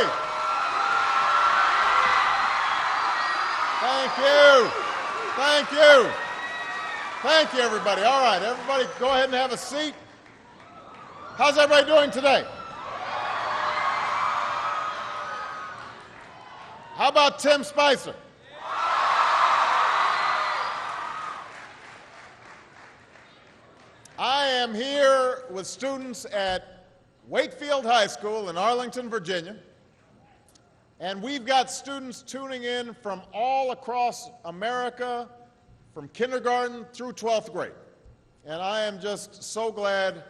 everybody. Thank you. Thank you. Thank you, everybody. All right, everybody go ahead and have a seat. How's everybody doing today? How about Tim Spicer? I am here with students at Wakefield High School in Arlington, Virginia, and we've got students tuning in from all across America, from kindergarten through 12th grade. And I am just so glad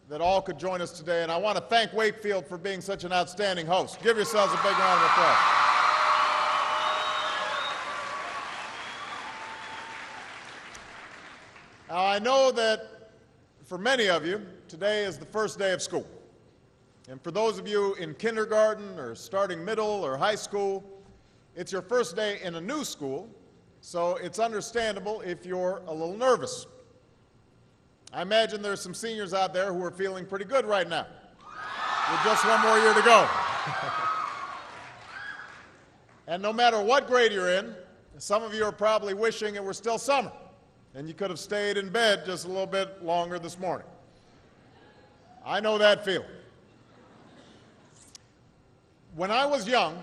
that all could join us today, and I want to thank Wakefield for being such an outstanding host. Give yourselves a big round of applause. Now, I know that for many of you, today is the first day of school. And for those of you in kindergarten or starting middle or high school, it's your first day in a new school, so it's understandable if you're a little nervous. I imagine there's some seniors out there who are feeling pretty good right now, with just one more year to go. And no matter what grade you're in, some of you are probably wishing it were still summer, and you could have stayed in bed just a little bit longer this morning. I know that feeling. When I was young,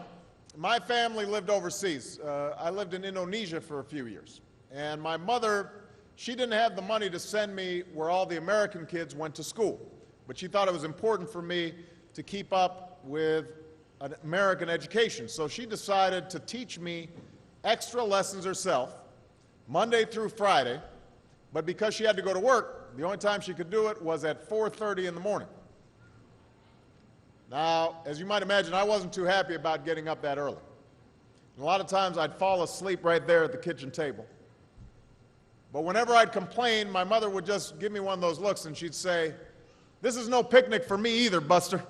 my family lived overseas. I lived in Indonesia for a few years. And my mother, she didn't have the money to send me where all the American kids went to school. But she thought it was important for me to keep up with an American education. So she decided to teach me extra lessons herself, Monday through Friday, but because she had to go to work, the only time she could do it was at 4:30 in the morning. Now, as you might imagine, I wasn't too happy about getting up that early. And a lot of times I'd fall asleep right there at the kitchen table. But whenever I'd complain, my mother would just give me one of those looks and she'd say, "This is no picnic for me either, Buster."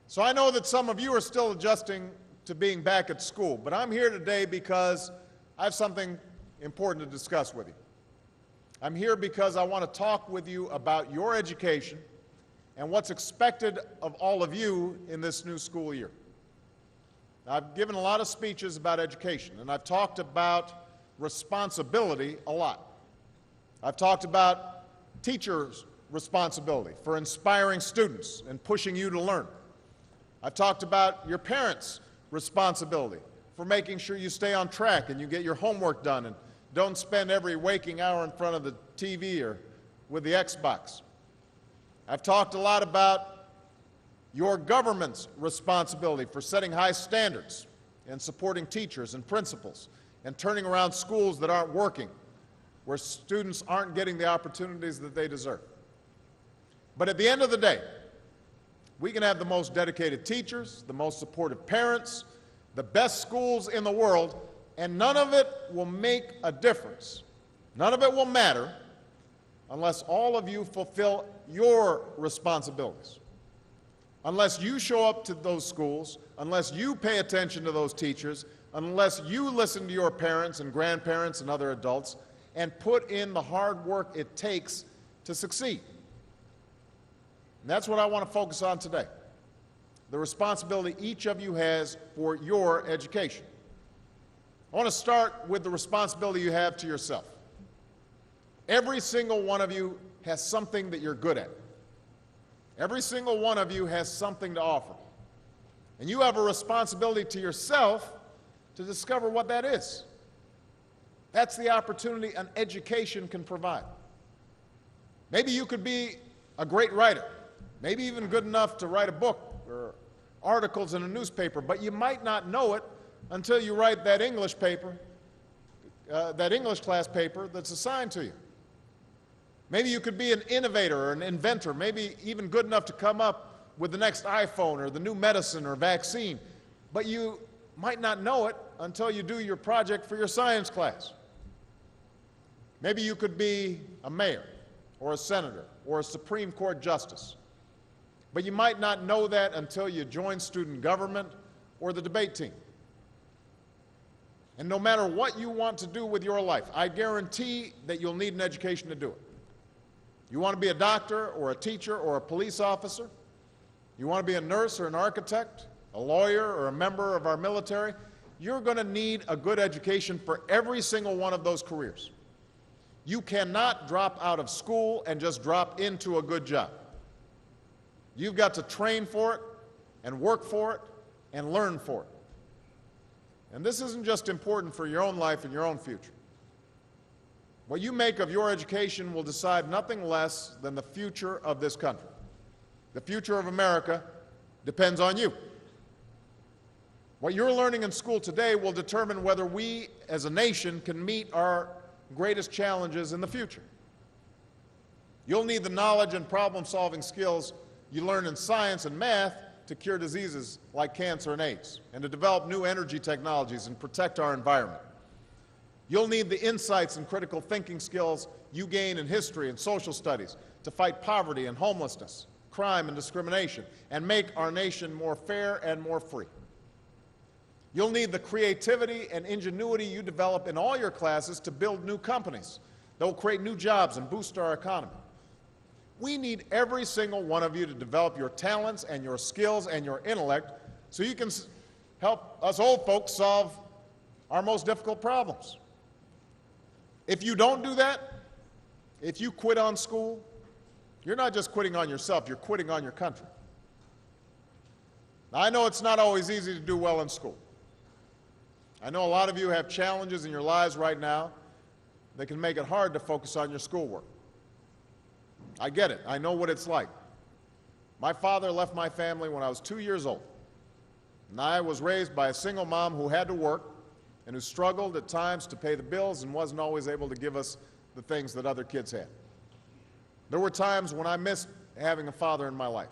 So I know that some of you are still adjusting to being back at school, but I'm here today because I have something important to discuss with you. I'm here because I want to talk with you about your education and what's expected of all of you in this new school year. Now, I've given a lot of speeches about education, and I've talked about responsibility a lot. I've talked about teachers' responsibility for inspiring students and pushing you to learn. I've talked about your parents' responsibility for making sure you stay on track and you get your homework done and don't spend every waking hour in front of the TV or with the Xbox. I've talked a lot about your government's responsibility for setting high standards and supporting teachers and principals and turning around schools that aren't working, where students aren't getting the opportunities that they deserve. But at the end of the day, we can have the most dedicated teachers, the most supportive parents, the best schools in the world, and none of it will make a difference. None of it will matter unless all of you fulfill your responsibilities. Unless you show up to those schools, unless you pay attention to those teachers, unless you listen to your parents and grandparents and other adults and put in the hard work it takes to succeed. And that's what I want to focus on today, the responsibility each of you has for your education. I want to start with the responsibility you have to yourself. Every single one of you has something that you're good at. Every single one of you has something to offer. And you have a responsibility to yourself to discover what that is. That's the opportunity an education can provide. Maybe you could be a great writer, maybe even good enough to write a book or articles in a newspaper, but you might not know it until you write that English paper, that English class paper that's assigned to you. Maybe you could be an innovator or an inventor, maybe even good enough to come up with the next iPhone or the new medicine or vaccine, but you might not know it until you do your project for your science class. Maybe you could be a mayor or a senator or a Supreme Court justice, but you might not know that until you join student government or the debate team. And no matter what you want to do with your life, I guarantee that you'll need an education to do it. You want to be a doctor or a teacher or a police officer? You want to be a nurse or an architect, a lawyer or a member of our military? You're going to need a good education for every single one of those careers. You cannot drop out of school and just drop into a good job. You've got to train for it and work for it and learn for it. And this isn't just important for your own life and your own future. What you make of your education will decide nothing less than the future of this country. The future of America depends on you. What you're learning in school today will determine whether we as a nation can meet our greatest challenges in the future. You'll need the knowledge and problem-solving skills you learn in science and math to cure diseases like cancer and AIDS, and to develop new energy technologies and protect our environment. You'll need the insights and critical thinking skills you gain in history and social studies to fight poverty and homelessness, crime and discrimination, and make our nation more fair and more free. You'll need the creativity and ingenuity you develop in all your classes to build new companies that will create new jobs and boost our economy. We need every single one of you to develop your talents and your skills and your intellect so you can help us old folks solve our most difficult problems. If you don't do that, if you quit on school, you're not just quitting on yourself, you're quitting on your country. Now, I know it's not always easy to do well in school. I know a lot of you have challenges in your lives right now that can make it hard to focus on your schoolwork. I get it. I know what it's like. My father left my family when I was 2 years old, and I was raised by a single mom who had to work and who struggled at times to pay the bills and wasn't always able to give us the things that other kids had. There were times when I missed having a father in my life.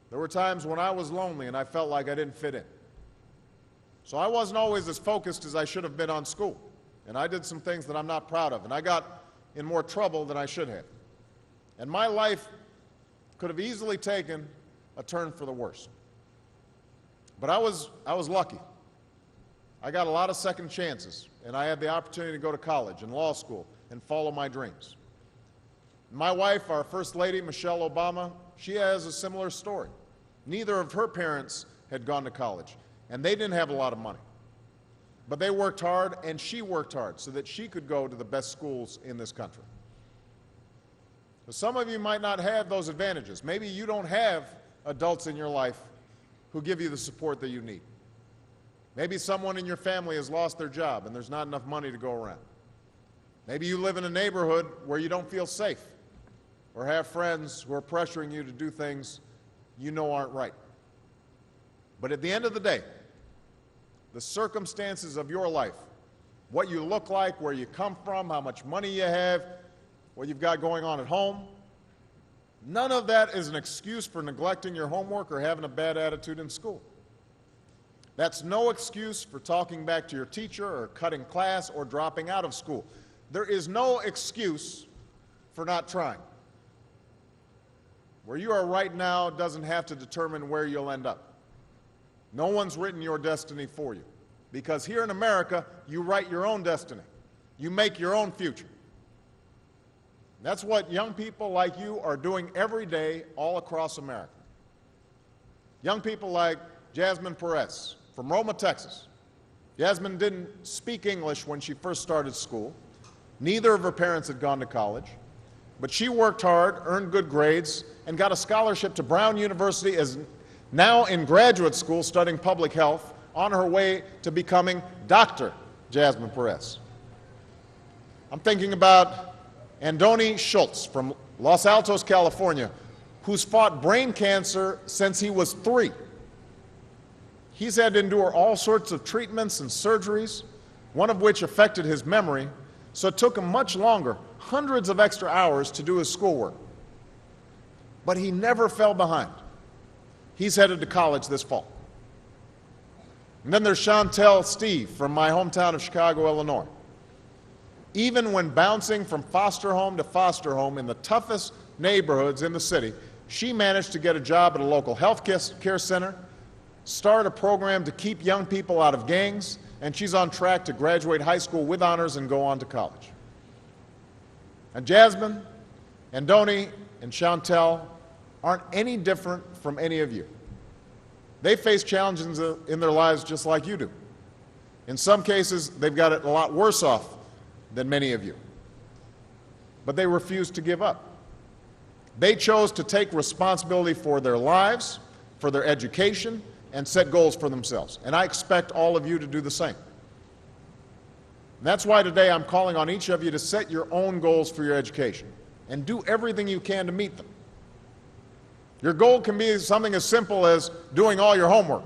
There were times when I was lonely and I felt like I didn't fit in. So I wasn't always as focused as I should have been on school, and I did some things that I'm not proud of, and I got in more trouble than I should have. And my life could have easily taken a turn for the worse. But I was lucky. I got a lot of second chances, and I had the opportunity to go to college and law school and follow my dreams. My wife, our First Lady, Michelle Obama, she has a similar story. Neither of her parents had gone to college, and they didn't have a lot of money. But they worked hard, and she worked hard so that she could go to the best schools in this country. Some of you might not have those advantages. Maybe you don't have adults in your life who give you the support that you need. Maybe someone in your family has lost their job and there's not enough money to go around. Maybe you live in a neighborhood where you don't feel safe or have friends who are pressuring you to do things you know aren't right. But at the end of the day, the circumstances of your life, what you look like, where you come from, how much money you have, what you've got going on at home, none of that is an excuse for neglecting your homework or having a bad attitude in school. That's no excuse for talking back to your teacher or cutting class or dropping out of school. There is no excuse for not trying. Where you are right now doesn't have to determine where you'll end up. No one's written your destiny for you, because here in America, you write your own destiny. You make your own future. That's what young people like you are doing every day all across America. Young people like Jasmine Perez from Roma, Texas. Jasmine didn't speak English when she first started school. Neither of her parents had gone to college. But she worked hard, earned good grades, and got a scholarship to Brown University, as now in graduate school studying public health, on her way to becoming Dr. Jasmine Perez. I'm thinking about Andoni Schultz from Los Altos, California, who's fought brain cancer since he was 3. He's had to endure all sorts of treatments and surgeries, one of which affected his memory, so it took him much longer, hundreds of extra hours, to do his schoolwork. But he never fell behind. He's headed to college this fall. And then there's Chantel Steve from my hometown of Chicago, Illinois. Even when bouncing from foster home to foster home in the toughest neighborhoods in the city, she managed to get a job at a local health care center, start a program to keep young people out of gangs, and she's on track to graduate high school with honors and go on to college. And Jasmine, Andoni, and Chantel aren't any different from any of you. They face challenges in their lives just like you do. In some cases, they've got it a lot worse off than many of you. But they refuse to give up. They chose to take responsibility for their lives, for their education, and set goals for themselves. And I expect all of you to do the same. And that's why today I'm calling on each of you to set your own goals for your education and do everything you can to meet them. Your goal can be something as simple as doing all your homework,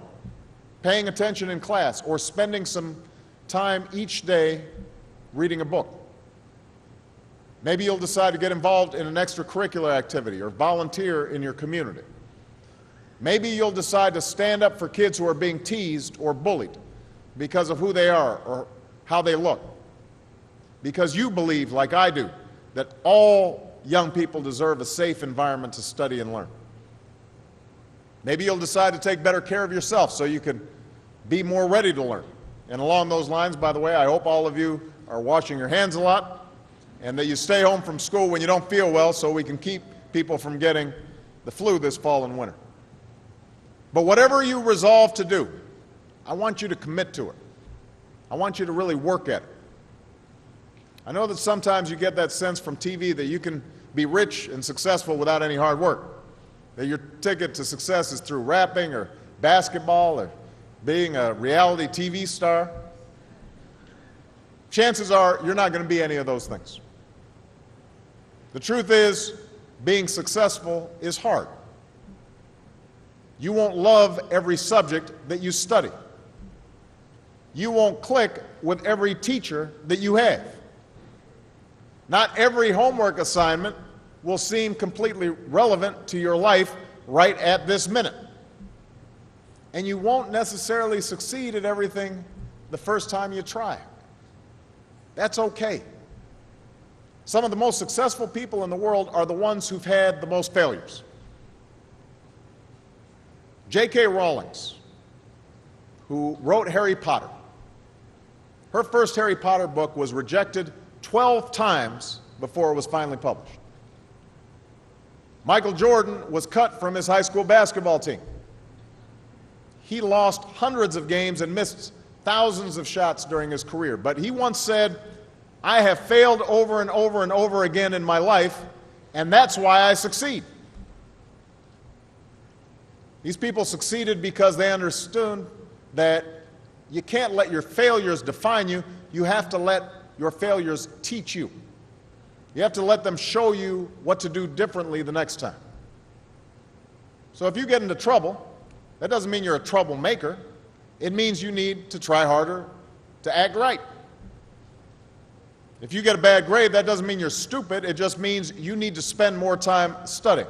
paying attention in class, or spending some time each day reading a book. Maybe you'll decide to get involved in an extracurricular activity or volunteer in your community. Maybe you'll decide to stand up for kids who are being teased or bullied because of who they are or how they look. Because you believe, like I do, that all young people deserve a safe environment to study and learn. Maybe you'll decide to take better care of yourself so you can be more ready to learn. And along those lines, by the way, I hope all of you are washing your hands a lot and that you stay home from school when you don't feel well so we can keep people from getting the flu this fall and winter. But whatever you resolve to do, I want you to commit to it. I want you to really work at it. I know that sometimes you get that sense from TV that you can be rich and successful without any hard work, that your ticket to success is through rapping or basketball or being a reality TV star. Chances are you're not going to be any of those things. The truth is, being successful is hard. You won't love every subject that you study. You won't click with every teacher that you have. Not every homework assignment will seem completely relevant to your life right at this minute. And you won't necessarily succeed at everything the first time you try. That's okay. Some of the most successful people in the world are the ones who've had the most failures. J.K. Rowling, who wrote Harry Potter, her first Harry Potter book was rejected 12 times before it was finally published. Michael Jordan was cut from his high school basketball team. He lost hundreds of games and missed thousands of shots during his career. But he once said, "I have failed over and over and over again in my life, and that's why I succeed." These people succeeded because they understood that you can't let your failures define you. You have to let your failures teach you. You have to let them show you what to do differently the next time. So if you get into trouble, that doesn't mean you're a troublemaker. It means you need to try harder to act right. If you get a bad grade, that doesn't mean you're stupid. It just means you need to spend more time studying.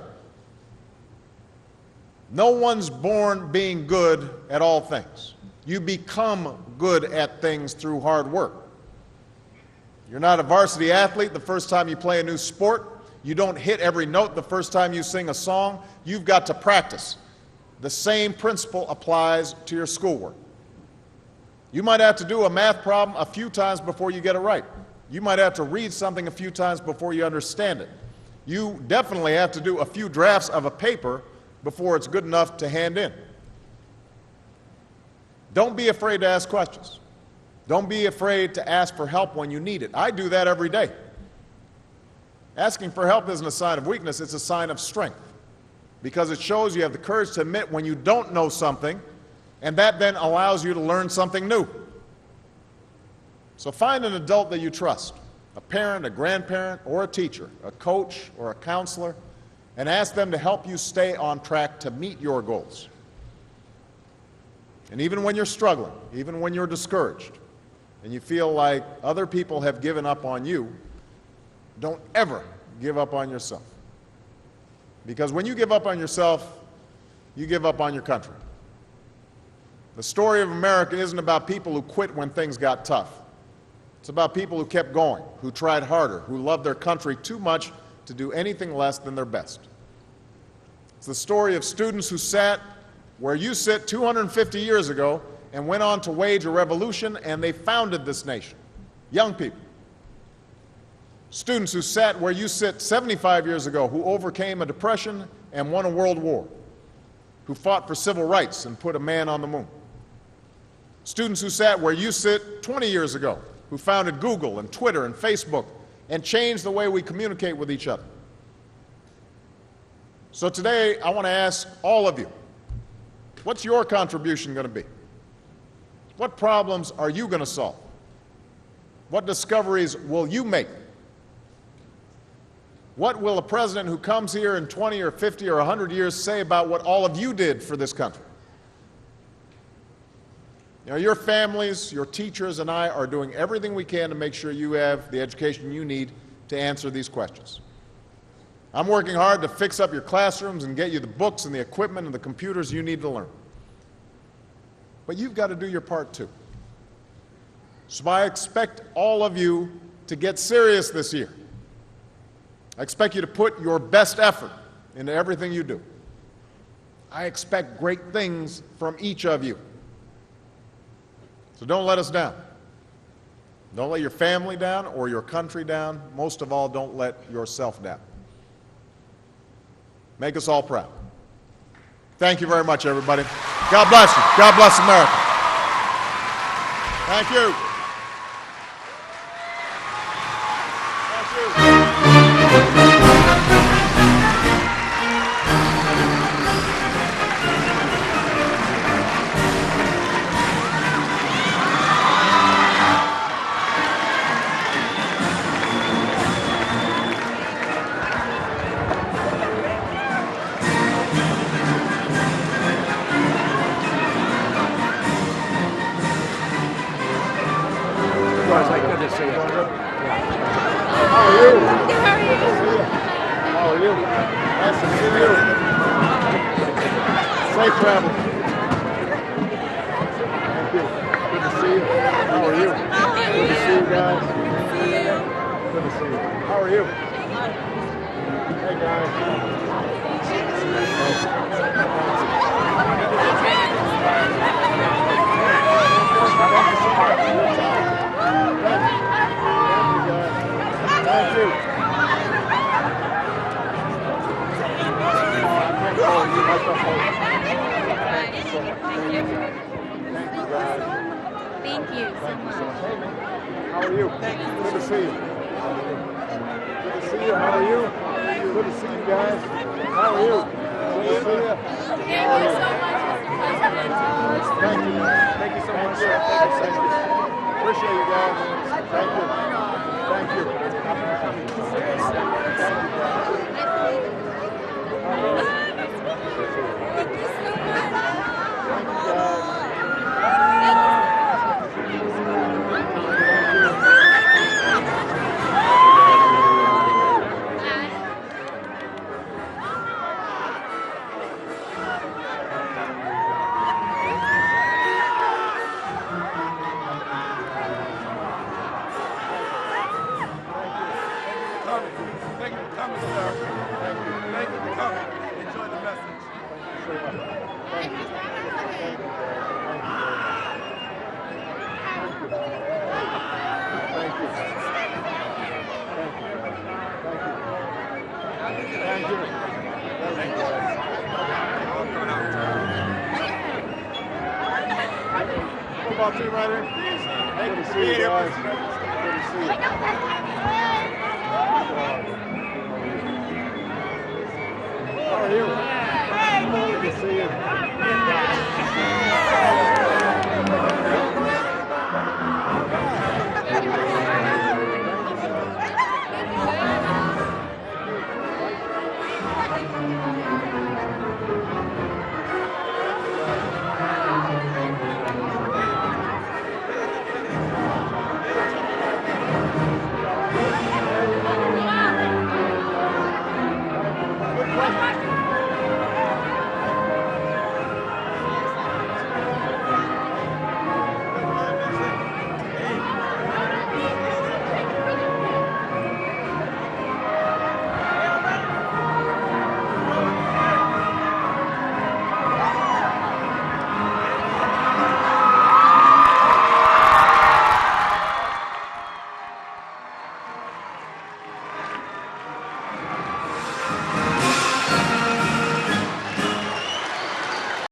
No one's born being good at all things. You become good at things through hard work. You're not a varsity athlete the first time you play a new sport. You don't hit every note the first time you sing a song. You've got to practice. The same principle applies to your schoolwork. You might have to do a math problem a few times before you get it right. You might have to read something a few times before you understand it. You definitely have to do a few drafts of a paper before it's good enough to hand in. Don't be afraid to ask questions. Don't be afraid to ask for help when you need it. I do that every day. Asking for help isn't a sign of weakness, it's a sign of strength, because it shows you have the courage to admit when you don't know something, and that then allows you to learn something new. So find an adult that you trust, a parent, a grandparent, or a teacher, a coach, or a counselor, and ask them to help you stay on track to meet your goals. And even when you're struggling, even when you're discouraged, and you feel like other people have given up on you, don't ever give up on yourself. Because when you give up on yourself, you give up on your country. The story of America isn't about people who quit when things got tough. It's about people who kept going, who tried harder, who loved their country too much to do anything less than their best. It's the story of students who sat where you sit 250 years ago and went on to wage a revolution, and they founded this nation. Young people. Students who sat where you sit 75 years ago, who overcame a depression and won a world war, who fought for civil rights and put a man on the moon. Students who sat where you sit 20 years ago, who founded Google and Twitter and Facebook and changed the way we communicate with each other. So today, I want to ask all of you, what's your contribution going to be? What problems are you going to solve? What discoveries will you make? What will a president who comes here in 20 or 50 or 100 years say about what all of you did for this country? You know, your families, your teachers, and I are doing everything we can to make sure you have the education you need to answer these questions. I'm working hard to fix up your classrooms and get you the books and the equipment and the computers you need to learn. But you've got to do your part too. So I expect all of you to get serious this year. I expect you to put your best effort into everything you do. I expect great things from each of you. So don't let us down. Don't let your family down or your country down. Most of all, don't let yourself down. Make us all proud. Thank you very much, everybody. God bless you. God bless America. Thank you. Safe travel. Thank you. Good to see you. How are you? Good to see you guys. Good to see you. How are you? Hey guys. Thank you. Thank you so much. How are you? Good to see you. Good to see you. How are you? Good to see you guys. How are you? Good to see you. Thank you so much, Mr. President. Thank you. Thank you so much. Thank you. Appreciate you guys. Thank you. Thank you. Thank you for coming, sir. Thank you for coming. Enjoy the message. Thank you. Thank you. Thank you. Thank you. Thank you. Football team right here. Good to see you guys. Good to see you. How are you? Good to see you.